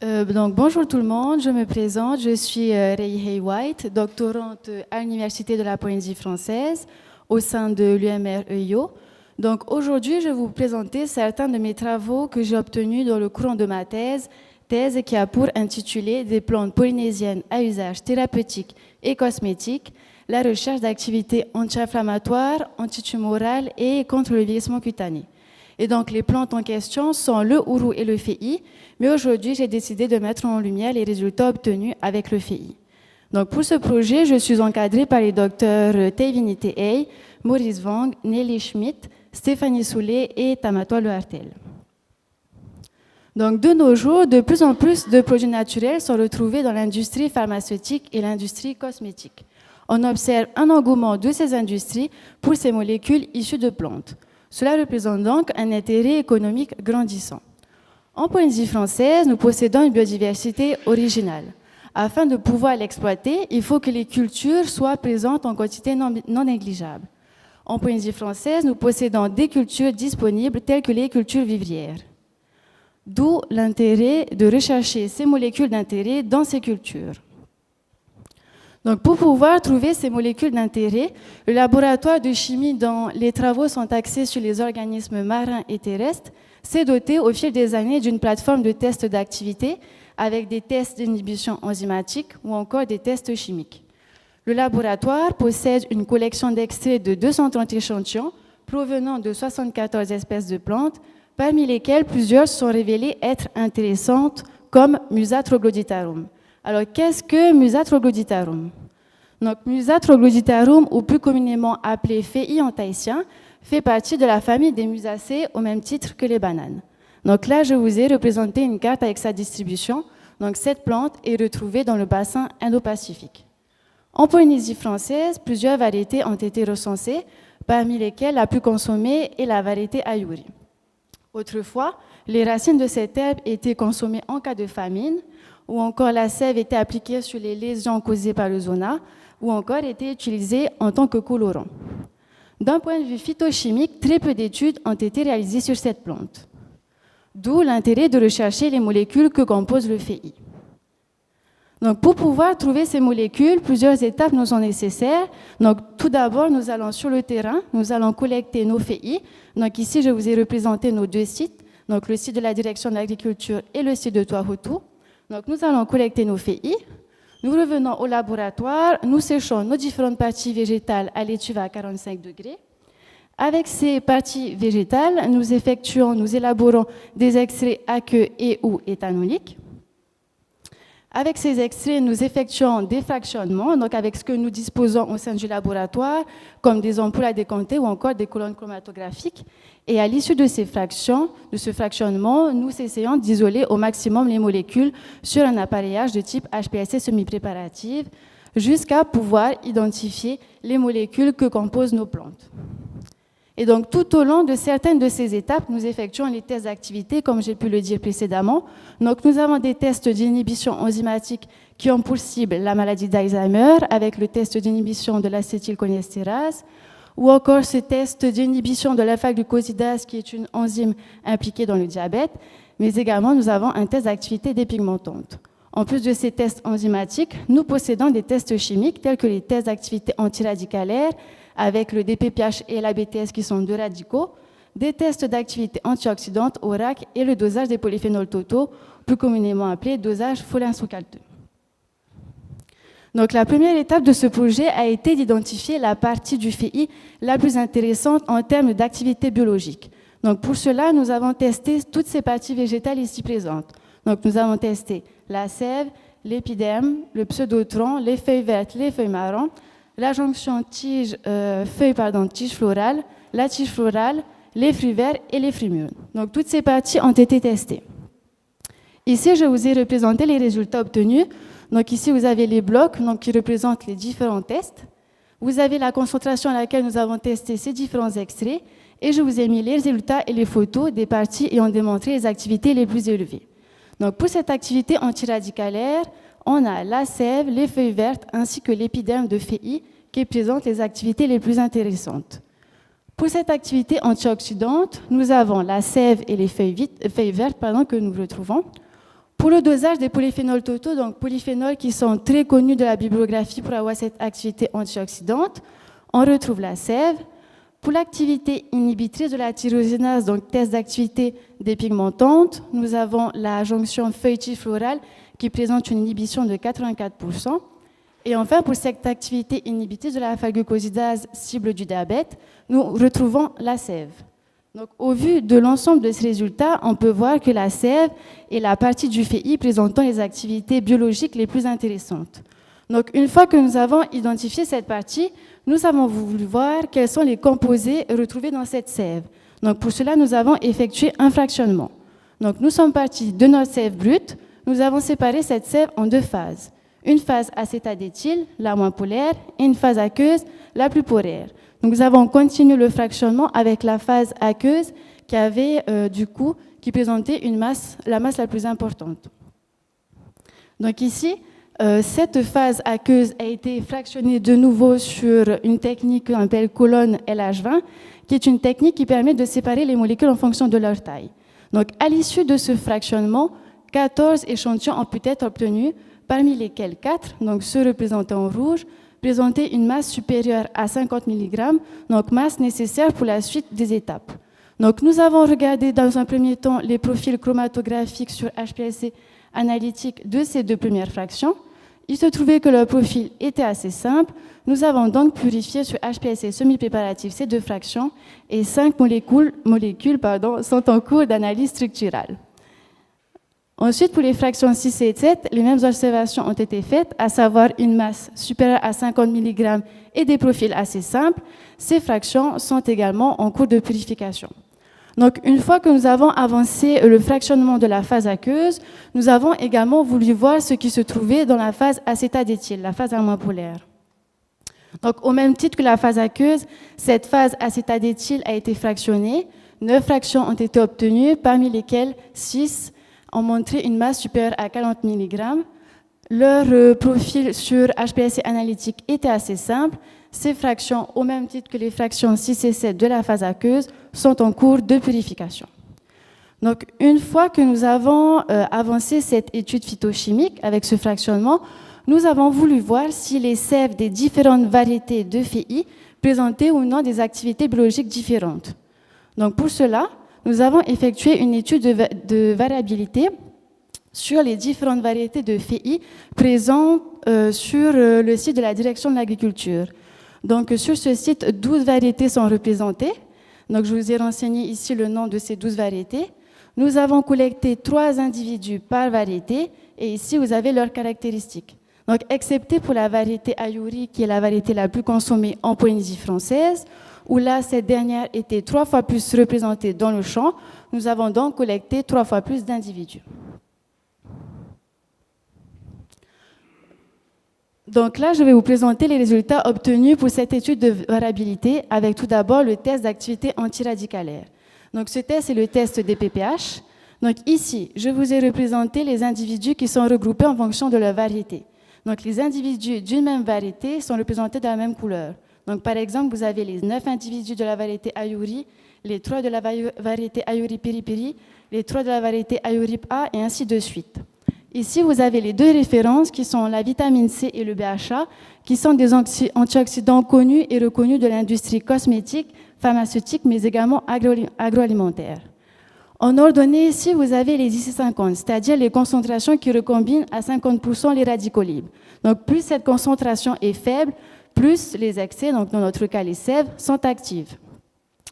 Donc, bonjour tout le monde, je me présente, je suis Rei White, doctorante à l'Université de la Polynésie française au sein de l'UMR-EIO. Donc aujourd'hui, je vais vous présenter certains de mes travaux que j'ai obtenus dans le courant de ma thèse qui a pour intitulé Des plantes polynésiennes à usage thérapeutique et cosmétique, la recherche d'activités anti-inflammatoires, antitumorales et contre le vieillissement cutané. Et donc, les plantes en question sont le ourou et le féi, mais aujourd'hui, j'ai décidé de mettre en lumière les résultats obtenus avec le féi. Donc, pour ce projet, je suis encadrée par les docteurs Teivinité Hey, Maurice Wang, Nelly Schmidt, Stéphanie Soulet et Tamatoa Lehartel. Donc, de nos jours, de plus en plus de produits naturels sont retrouvés dans l'industrie pharmaceutique et l'industrie cosmétique. On observe un engouement de ces industries pour ces molécules issues de plantes. Cela représente donc un intérêt économique grandissant. En Polynésie française, nous possédons une biodiversité originale. Afin de pouvoir l'exploiter, il faut que les cultures soient présentes en quantité non négligeable. En Polynésie française, nous possédons des cultures disponibles telles que les cultures vivrières. D'où l'intérêt de rechercher ces molécules d'intérêt dans ces cultures. Donc, pour pouvoir trouver ces molécules d'intérêt, le laboratoire de chimie dont les travaux sont axés sur les organismes marins et terrestres s'est doté au fil des années d'une plateforme de tests d'activité avec des tests d'inhibition enzymatique ou encore des tests chimiques. Le laboratoire possède une collection d'extraits de 230 échantillons provenant de 74 espèces de plantes, parmi lesquelles plusieurs sont révélées être intéressantes comme Musa troglodytarum. Alors, qu'est-ce que Musa troglodytarum? Donc, Musa troglodytarum, ou plus communément appelé féi en tahitien, fait partie de la famille des musacées au même titre que les bananes. Donc là, je vous ai représenté une carte avec sa distribution. Donc, cette plante est retrouvée dans le bassin Indo-Pacifique. En Polynésie française, plusieurs variétés ont été recensées, parmi lesquelles la plus consommée est la variété Ayuri. Autrefois, les racines de cette herbe étaient consommées en cas de famine, ou encore la sève était appliquée sur les lésions causées par le zona, ou encore était utilisée en tant que colorant. D'un point de vue phytochimique, très peu d'études ont été réalisées sur cette plante. D'où l'intérêt de rechercher les molécules que compose le féi. Donc, pour pouvoir trouver ces molécules, plusieurs étapes nous sont nécessaires. Donc, tout d'abord, nous allons sur le terrain, nous allons collecter nos féi. Donc, ici, je vous ai représenté nos deux sites, donc le site de la direction de l'agriculture et le site de Toahutu. Donc, nous allons collecter nos féi. Nous revenons au laboratoire, nous séchons nos différentes parties végétales à l'étuve à 45 degrés. Avec ces parties végétales, nous élaborons des extraits aqueux et ou éthanoliques. Avec ces extraits, nous effectuons des fractionnements, donc avec ce que nous disposons au sein du laboratoire, comme des ampoules à décompter ou encore des colonnes chromatographiques. Et à l'issue de ce fractionnement, nous essayons d'isoler au maximum les molécules sur un appareillage de type HPLC semi-préparative, jusqu'à pouvoir identifier les molécules que composent nos plantes. Et donc, tout au long de certaines de ces étapes, nous effectuons les tests d'activité, comme j'ai pu le dire précédemment. Donc, nous avons des tests d'inhibition enzymatique qui ont pour cible la maladie d'Alzheimer, avec le test d'inhibition de l'acétylcholiestérase, ou encore ce test d'inhibition de l'alpha-glucosidase, qui est une enzyme impliquée dans le diabète, mais également, nous avons un test d'activité dépigmentante. En plus de ces tests enzymatiques, nous possédons des tests chimiques, tels que les tests d'activité antiradicalaire, avec le DPPH et la BTS qui sont deux radicaux, des tests d'activité antioxydante, ORAC, et le dosage des polyphénols totaux, plus communément appelé dosage folinsucalteux. Donc, la première étape de ce projet a été d'identifier la partie du féi la plus intéressante en termes d'activité biologique. Donc, pour cela, nous avons testé toutes ces parties végétales ici présentes. Donc, nous avons testé la sève, l'épiderme, le pseudotron, les feuilles vertes, les feuilles marron, la jonction tige florale, la tige florale, les fruits verts et les fruits mûrs. Donc, toutes ces parties ont été testées. Ici, je vous ai représenté les résultats obtenus. Donc, ici, vous avez les blocs qui représentent les différents tests. Vous avez la concentration à laquelle nous avons testé ces différents extraits. Et je vous ai mis les résultats et les photos des parties ayant démontré les activités les plus élevées. Donc, pour cette activité antiradicalaire, on a la sève, les feuilles vertes, ainsi que l'épiderme de féi qui présente les activités les plus intéressantes. Pour cette activité antioxydante, nous avons la sève et les feuilles vertes que nous retrouvons. Pour le dosage des polyphénols totaux, donc polyphénols qui sont très connus de la bibliographie pour avoir cette activité antioxydante, on retrouve la sève. Pour l'activité inhibitrice de la tyrosínase, donc test d'activité des pigmentantes, nous avons la jonction feuilletis-florale qui présente une inhibition de 84%. Et enfin, pour cette activité inhibitrice de la alpha-glucosidase cible du diabète, nous retrouvons la sève. Donc, au vu de l'ensemble de ces résultats, on peut voir que la sève est la partie du FEI présentant les activités biologiques les plus intéressantes. Donc, une fois que nous avons identifié cette partie, nous avons voulu voir quels sont les composés retrouvés dans cette sève. Donc, pour cela, nous avons effectué un fractionnement. Donc, nous sommes partis de notre sève brute. Nous avons séparé cette sève en deux phases. Une phase acétadéthyle, la moins polaire, et une phase aqueuse, la plus polaire. Donc, nous avons continué le fractionnement avec la phase aqueuse qui présentait la masse la plus importante. Donc ici, cette phase aqueuse a été fractionnée de nouveau sur une technique qu'on appelle colonne LH20, qui est une technique qui permet de séparer les molécules en fonction de leur taille. Donc, à l'issue de ce fractionnement, 14 échantillons ont pu être obtenus, parmi lesquels 4, donc ceux représentés en rouge, présentaient une masse supérieure à 50 mg, donc masse nécessaire pour la suite des étapes. Donc, nous avons regardé dans un premier temps les profils chromatographiques sur HPLC analytique de ces deux premières fractions. Il se trouvait que leur profil était assez simple. Nous avons donc purifié sur HPLC semi-préparatif ces deux fractions et 5 molécules sont en cours d'analyse structurale. Ensuite, pour les fractions 6 et 7, les mêmes observations ont été faites, à savoir une masse supérieure à 50 mg et des profils assez simples. Ces fractions sont également en cours de purification. Donc, une fois que nous avons avancé le fractionnement de la phase aqueuse, nous avons également voulu voir ce qui se trouvait dans la phase acétadéthyle, la phase amopolaire. Donc, au même titre que la phase aqueuse, cette phase acétadéthyle a été fractionnée. 9 fractions ont été obtenues, parmi lesquelles 6 ont montré une masse supérieure à 40 mg. Leur profil sur HPLC analytique était assez simple. Ces fractions, au même titre que les fractions 6 et 7 de la phase aqueuse, sont en cours de purification. Donc, une fois que nous avons avancé cette étude phytochimique avec ce fractionnement, nous avons voulu voir si les sèves des différentes variétés de FEI présentaient ou non des activités biologiques différentes. Donc, pour cela, nous avons effectué une étude de variabilité sur les différentes variétés de FEI présentes sur le site de la direction de l'agriculture. Donc, sur ce site, 12 variétés sont représentées. Donc, je vous ai renseigné ici le nom de ces 12 variétés. Nous avons collecté 3 individus par variété et ici, vous avez leurs caractéristiques. Donc, excepté pour la variété Ayuri, qui est la variété la plus consommée en Polynésie française, où là, cette dernière était 3 fois plus représentée dans le champ, nous avons donc collecté 3 fois plus d'individus. Donc là, je vais vous présenter les résultats obtenus pour cette étude de variabilité avec tout d'abord le test d'activité antiradicalaire. Donc ce test est le test des PPH. Donc ici, je vous ai représenté les individus qui sont regroupés en fonction de leur variété. Donc les individus d'une même variété sont représentés de la même couleur. Donc par exemple, vous avez les 9 individus de la variété Ayuri, les 3 de la variété Ayuri Piri-Piri, les 3 de la variété Ayuri A et ainsi de suite. Ici, vous avez les 2 références qui sont la vitamine C et le BHA, qui sont des antioxydants connus et reconnus de l'industrie cosmétique, pharmaceutique, mais également agroalimentaire. En ordonnée, ici, vous avez les IC50, c'est-à-dire les concentrations qui recombinent à 50% les radicaux libres. Donc, plus cette concentration est faible, plus les excès, donc dans notre cas les sèves, sont actives.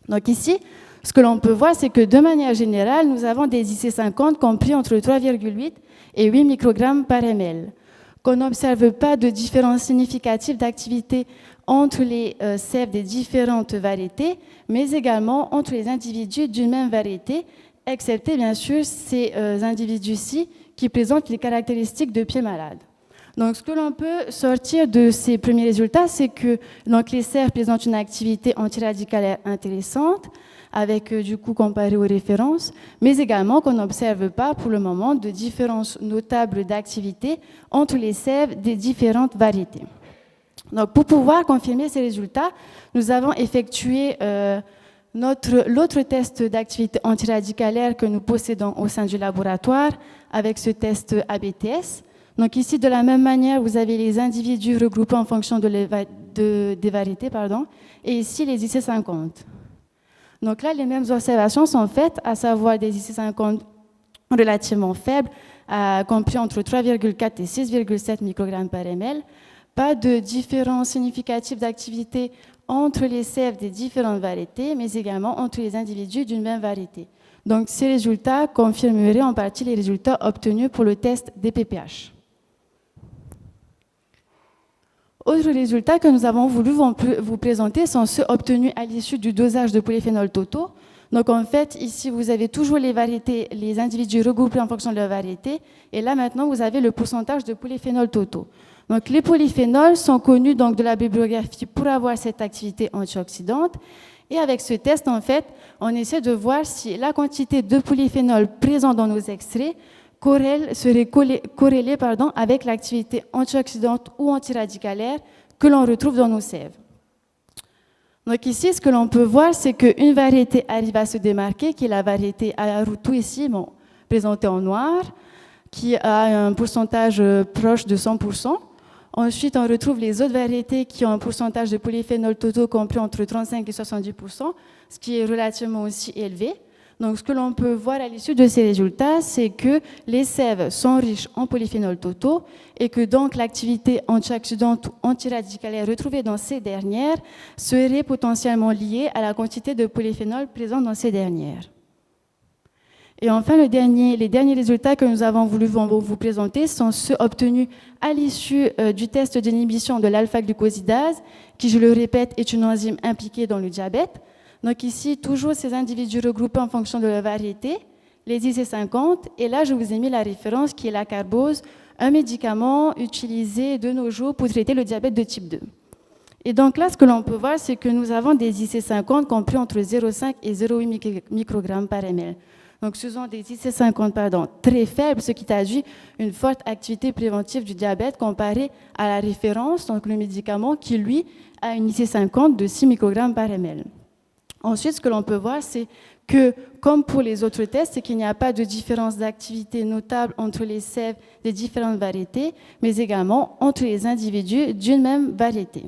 Donc ici, ce que l'on peut voir, c'est que de manière générale, nous avons des IC50 compris entre 3,8 et 8 microgrammes par ml. Qu'on n'observe pas de différence significative d'activité entre les sèves des différentes variétés, mais également entre les individus d'une même variété, excepté bien sûr ces individus-ci qui présentent les caractéristiques de pieds malades. Donc, ce que l'on peut sortir de ces premiers résultats, c'est que donc, les sèves présentent une activité antiradicalaire intéressante, avec du coup comparé aux références, mais également qu'on n'observe pas pour le moment de différences notables d'activité entre les sèves des différentes variétés. Donc, pour pouvoir confirmer ces résultats, nous avons effectué L'autre test d'activité antiradicalaire que nous possédons au sein du laboratoire, avec ce test ABTS. Donc ici, de la même manière, vous avez les individus regroupés en fonction des variétés, et ici les IC50. Donc là, les mêmes observations sont faites, à savoir des IC50 relativement faibles, compris entre 3,4 et 6,7 microgrammes par ml. Pas de différence significative d'activité entre les sèves des différentes variétés, mais également entre les individus d'une même variété. Donc ces résultats confirmeraient en partie les résultats obtenus pour le test des PPH. Autres résultats que nous avons voulu vous présenter sont ceux obtenus à l'issue du dosage de polyphénols totaux. Donc en fait, ici, vous avez toujours les variétés, les individus regroupés en fonction de leur variété. Et là, maintenant, vous avez le pourcentage de polyphénols totaux. Donc les polyphénols sont connus donc, de la bibliographie pour avoir cette activité antioxydante. Et avec ce test, en fait, on essaie de voir si la quantité de polyphénols présents dans nos extraits serait corrélée avec l'activité antioxydante ou antiradicalaire que l'on retrouve dans nos sèves. Donc ici, ce que l'on peut voir, c'est qu'une variété arrive à se démarquer, qui est la variété Ayarutu ici, présentée en noir, qui a un pourcentage proche de 100%. Ensuite, on retrouve les autres variétés qui ont un pourcentage de polyphénol totaux compris entre 35 et 70%, ce qui est relativement aussi élevé. Donc, ce que l'on peut voir à l'issue de ces résultats, c'est que les sèves sont riches en polyphénols totaux et que donc l'activité antioxydante ou antiradicalaire retrouvée dans ces dernières serait potentiellement liée à la quantité de polyphénol présente dans ces dernières. Et enfin, les derniers résultats que nous avons voulu vous présenter sont ceux obtenus à l'issue du test d'inhibition de l'alpha-glucosidase, qui, je le répète, est une enzyme impliquée dans le diabète. Donc ici, toujours ces individus regroupés en fonction de leur variété, les IC50, et là, je vous ai mis la référence qui est la carbose, un médicament utilisé de nos jours pour traiter le diabète de type 2. Et donc là, ce que l'on peut voir, c'est que nous avons des IC50 compris entre 0,5 et 0,8 microgrammes par ml. Donc ce sont des IC50 très faibles, ce qui traduit une forte activité préventive du diabète comparée à la référence, donc le médicament qui, lui, a une IC50 de 6 microgrammes par ml. Ensuite, ce que l'on peut voir, c'est que, comme pour les autres tests, c'est qu'il n'y a pas de différence d'activité notable entre les sèves des différentes variétés, mais également entre les individus d'une même variété.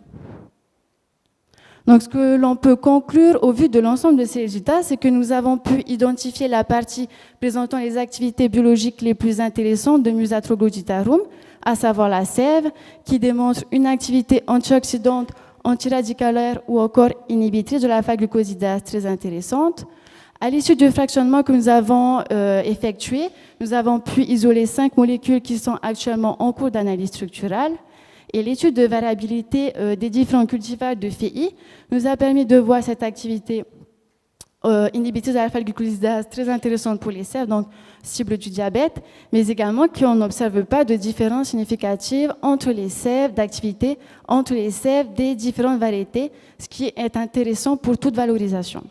Donc, ce que l'on peut conclure au vu de l'ensemble de ces résultats, c'est que nous avons pu identifier la partie présentant les activités biologiques les plus intéressantes de Musa troglodytarum, à savoir la sève, qui démontre une activité antioxydante, antiradicalaire ou encore inhibitrice de l'alpha-glucosidase très intéressante. À l'issue du fractionnement que nous avons effectué, nous avons pu isoler 5 molécules qui sont actuellement en cours d'analyse structurale. Et l'étude de variabilité des différents cultivars de FEI nous a permis de voir cette activité inhibitrice de l'alpha-glucosidase très intéressante pour les sèves, donc cible du diabète, mais également qu'on n'observe pas de différence significative entre les sèves d'activité, entre les sèves des différentes variétés, ce qui est intéressant pour toute valorisation.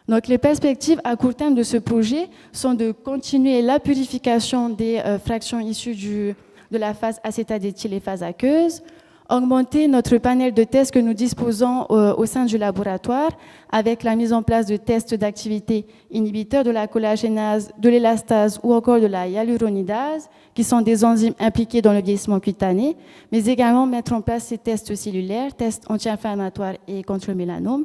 Donc les perspectives à court terme de ce projet sont de continuer la purification des fractions issues de la phase acétadéthyl et phase aqueuse, augmenter notre panel de tests que nous disposons au sein du laboratoire avec la mise en place de tests d'activité inhibiteurs de la collagénase, de l'élastase ou encore de la hyaluronidase, qui sont des enzymes impliquées dans le vieillissement cutané, mais également mettre en place ces tests cellulaires, tests anti-inflammatoires et contre le mélanome,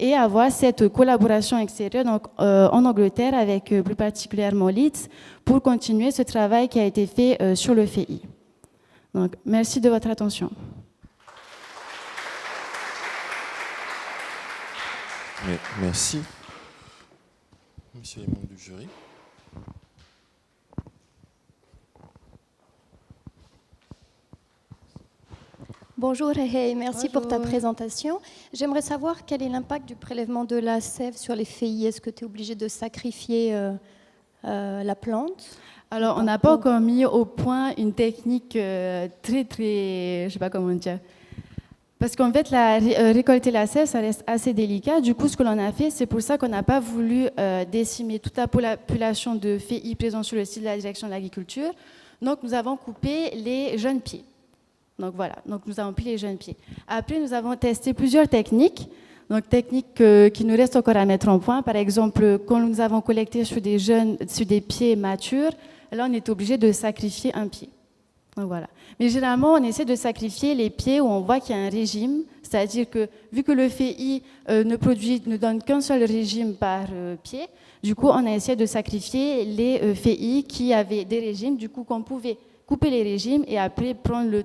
et avoir cette collaboration extérieure donc, en Angleterre avec plus particulièrement Leeds pour continuer ce travail qui a été fait sur le FEI. Donc, merci de votre attention. Merci. Monsieur les membres du jury. Bonjour et merci Bonjour. pour ta présentation. J'aimerais savoir quel est l'impact du prélèvement de la sève sur les FEI. Est-ce que tu es obligé de sacrifier la plante? Alors, on n'a pas encore mis au point une technique très, je ne sais pas comment dire. Parce qu'en fait, récolter la sève, ça reste assez délicat. Du coup, ce que l'on a fait, c'est pour ça qu'on n'a pas voulu décimer toute la population de FEI présents sur le site de la direction de l'agriculture. Donc, nous avons coupé les jeunes pieds. Donc, voilà. Donc, nous avons pris les jeunes pieds. Après, nous avons testé plusieurs techniques. Donc, technique qui nous reste encore à mettre en point. Par exemple, quand nous avons collecté sur des pieds matures, là, on est obligé de sacrifier un pied. Donc, voilà. Mais généralement, on essaie de sacrifier les pieds où on voit qu'il y a un régime, c'est-à-dire que vu que le FEI ne donne qu'un seul régime par pied, du coup, on a essayé de sacrifier les FEI qui avaient des régimes, du coup, qu'on pouvait couper les régimes et après prendre le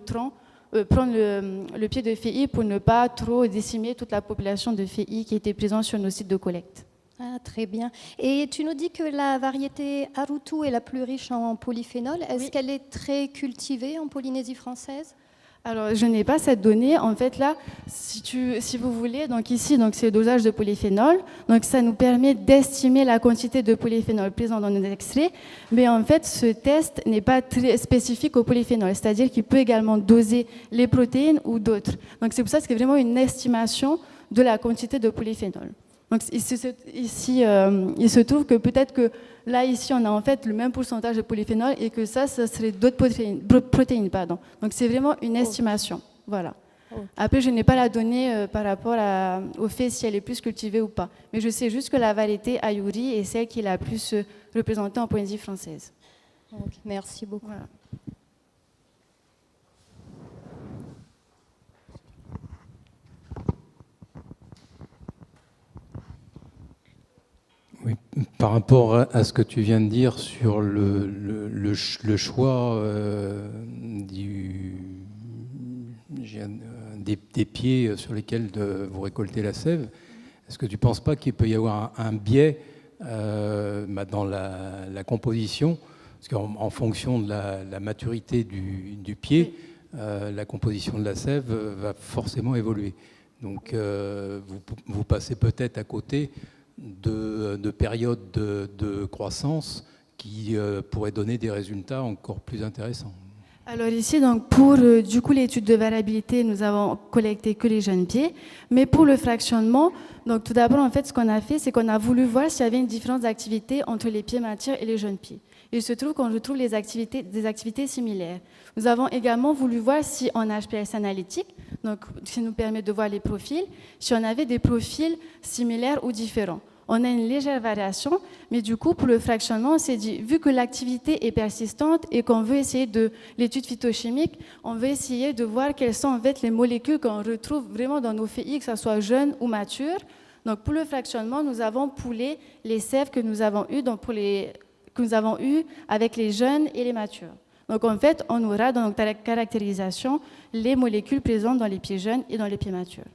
pied de FEI pour ne pas trop décimer toute la population de FEI qui était présente sur nos sites de collecte. Ah, très bien. Et tu nous dis que la variété Arutu est la plus riche en polyphénol. Est-ce qu'elle est très cultivée en Polynésie française? Alors, je n'ai pas cette donnée. En fait, là, si vous voulez, donc ici, donc c'est le dosage de polyphénol. Donc, ça nous permet d'estimer la quantité de polyphénol présent dans nos extraits. Mais en fait, ce test n'est pas très spécifique au polyphénol. C'est-à-dire qu'il peut également doser les protéines ou d'autres. Donc, c'est pour ça que c'est vraiment une estimation de la quantité de polyphénol. Donc, ici, il se trouve que peut-être que là, ici, on a en fait le même pourcentage de polyphénol et que ça serait d'autres protéines. Pardon. Donc, c'est vraiment une estimation. Voilà. Après, je n'ai pas la donnée par rapport au fait si elle est plus cultivée ou pas. Mais je sais juste que la variété Ayuri est celle qui est la plus représentée en Polynésie française. Okay, merci beaucoup. Voilà. Oui, par rapport à ce que tu viens de dire sur le choix des pieds sur lesquels vous récoltez la sève, est-ce que tu ne penses pas qu'il peut y avoir un biais dans la composition? Parce qu'en fonction de la maturité du pied, la composition de la sève va forcément évoluer. Donc vous passez peut-être à côté de périodes de croissance qui pourraient donner des résultats encore plus intéressants. Alors ici, donc pour du coup l'étude de variabilité, nous avons collecté que les jeunes pieds, mais pour le fractionnement, donc tout d'abord en fait ce qu'on a fait, c'est qu'on a voulu voir s'il y avait une différence d'activité entre les pieds matures et les jeunes pieds. Il se trouve qu'on retrouve des activités similaires. Nous avons également voulu voir si en HPLC analytique, donc qui nous permet de voir les profils, si on avait des profils similaires ou différents. On a une légère variation, mais du coup, pour le fractionnement, on s'est dit, vu que l'activité est persistante et qu'on veut essayer de l'étude phytochimique, on veut essayer de voir quelles sont en fait les molécules qu'on retrouve vraiment dans nos FEI, que ce soit jeunes ou matures. Donc, pour le fractionnement, nous avons poolé les sèves que nous avons eues, avec les jeunes et les matures. Donc, en fait, on aura dans notre caractérisation les molécules présentes dans les pieds jeunes et dans les pieds matures.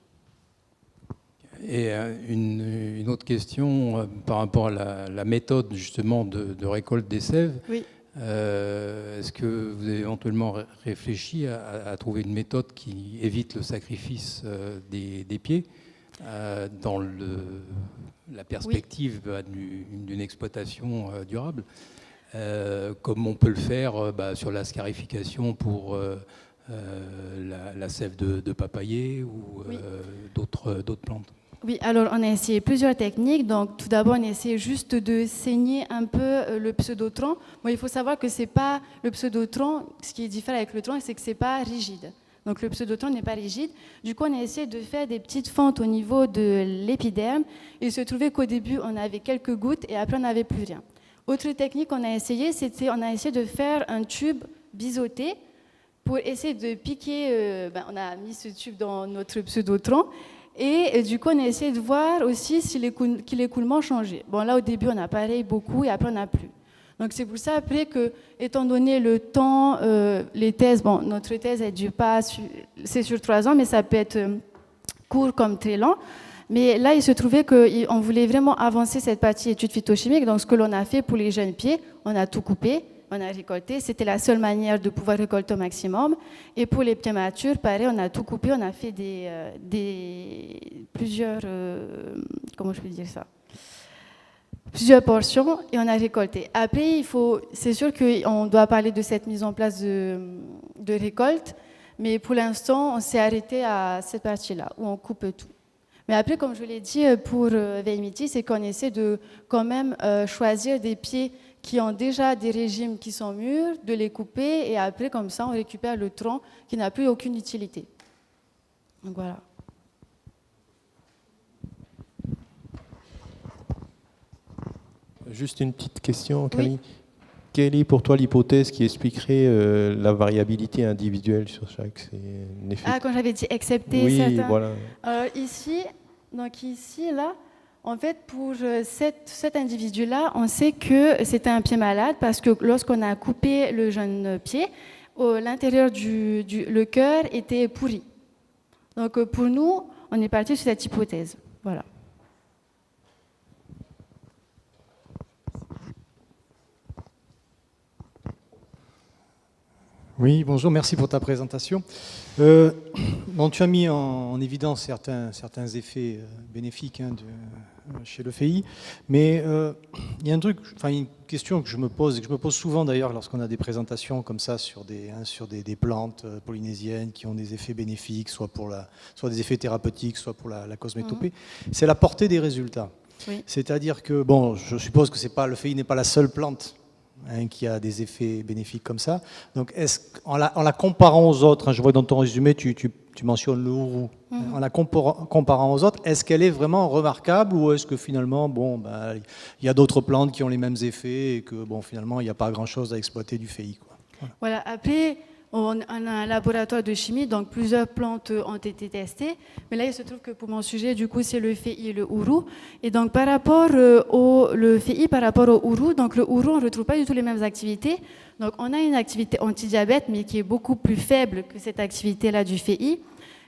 Et une autre question par rapport à la méthode justement de récolte des sèves. Oui. Est-ce que vous avez éventuellement réfléchi à trouver une méthode qui évite le sacrifice des pieds dans la perspective d'une exploitation durable, comme on peut le faire sur la scarification pour la sève de papayer ou d'autres plantes? Oui, alors on a essayé plusieurs techniques. Donc, tout d'abord, on a essayé juste de saigner un peu le pseudotron. Bon, il faut savoir que c'est pas le pseudotron. Ce qui est différent avec le tronc, c'est que c'est pas rigide. Donc, le pseudotron n'est pas rigide. Du coup, on a essayé de faire des petites fentes au niveau de l'épiderme. Il se trouvait qu'au début, on avait quelques gouttes et après, on n'avait plus rien. Autre technique qu'on a essayé, on a essayé de faire un tube biseauté pour essayer de piquer. On a mis ce tube dans notre pseudotron. Et du coup, on a essayé de voir aussi si l'écoulement changeait. Bon, là, au début, on a pareil beaucoup et après, on n'a plus. Donc, c'est pour ça, après, que, étant donné le temps, les thèses, bon, notre thèse, elle dure pas, c'est sur 3 ans, mais ça peut être court comme très lent. Mais là, il se trouvait qu'on voulait vraiment avancer cette partie étude phytochimique. Donc, ce que l'on a fait pour les jeunes pieds, on a tout coupé. On a récolté, c'était la seule manière de pouvoir récolter au maximum. Et pour les pieds matures, pareil, on a tout coupé, on a fait plusieurs, comment je peux dire ça, plusieurs portions et on a récolté. Après, c'est sûr qu'on doit parler de cette mise en place de récolte, mais pour l'instant, on s'est arrêté à cette partie-là où on coupe tout. Mais après, comme je l'ai dit, pour VMIT, c'est qu'on essaie de quand même choisir des pieds qui ont déjà des régimes qui sont mûrs, de les couper, et après, comme ça, on récupère le tronc qui n'a plus aucune utilité. Donc voilà. Juste une petite question, Camille. Quelle est pour toi l'hypothèse qui expliquerait la variabilité individuelle sur chaque effet? Ah, quand j'avais dit excepté Oui, certains. voilà. Ici, là, en fait, pour cet individu-là, on sait que c'était un pied malade parce que lorsqu'on a coupé le jeune pied, l'intérieur le cœur était pourri. Donc pour nous, on est parti sur cette hypothèse. Voilà. Oui, bonjour, merci pour ta présentation. Tu as mis en évidence certains effets bénéfiques chez le FEI, mais il y a une question que je me pose, et que je me pose souvent d'ailleurs lorsqu'on a des présentations comme ça sur des plantes polynésiennes qui ont des effets bénéfiques, soit des effets thérapeutiques, soit pour la cosmétopée, c'est la portée des résultats. Oui. C'est-à-dire que, je suppose que le FEI n'est pas la seule plante qui a des effets bénéfiques comme ça. Donc, en la comparant aux autres, je vois dans ton résumé, tu mentionnes le ourou. En la comparant aux autres, est-ce qu'elle est vraiment remarquable ou est-ce que finalement, il y a d'autres plantes qui ont les mêmes effets et que finalement, il n'y a pas grand-chose à exploiter du FEI, quoi. Voilà. Après, on a un laboratoire de chimie, donc plusieurs plantes ont été testées. Mais là, il se trouve que pour mon sujet, du coup, c'est le FEI et le ourou. Et donc, par rapport le FEI, par rapport au ourou, donc le ourou, on ne retrouve pas du tout les mêmes activités. Donc, on a une activité anti-diabète, mais qui est beaucoup plus faible que cette activité-là du FEI.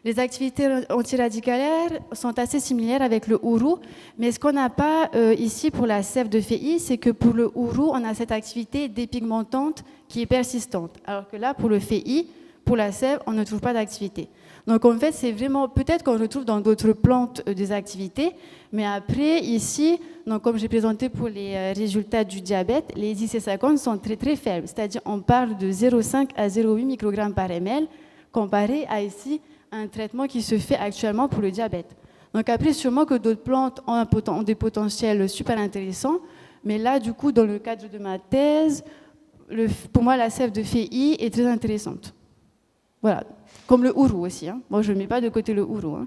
Les activités antiradicalaires sont assez similaires avec le ourou, mais ce qu'on n'a pas ici pour la sève de FEI, c'est que pour le ourou, on a cette activité dépigmentante qui est persistante, alors que là, pour le FEI, pour la sève, on ne trouve pas d'activité. Donc en fait, c'est vraiment, peut-être qu'on retrouve dans d'autres plantes des activités, mais après, ici, donc, comme j'ai présenté pour les résultats du diabète, les IC50 sont très très faibles, c'est-à-dire on parle de 0,5 à 0,8 microgrammes par ml, comparé à ici, un traitement qui se fait actuellement pour le diabète. Donc après, sûrement que d'autres plantes ont des potentiels super intéressants, mais là, du coup, dans le cadre de ma thèse, pour moi, la sève de FEI est très intéressante. Voilà, comme le ourou aussi. Moi, je ne mets pas de côté le ourou.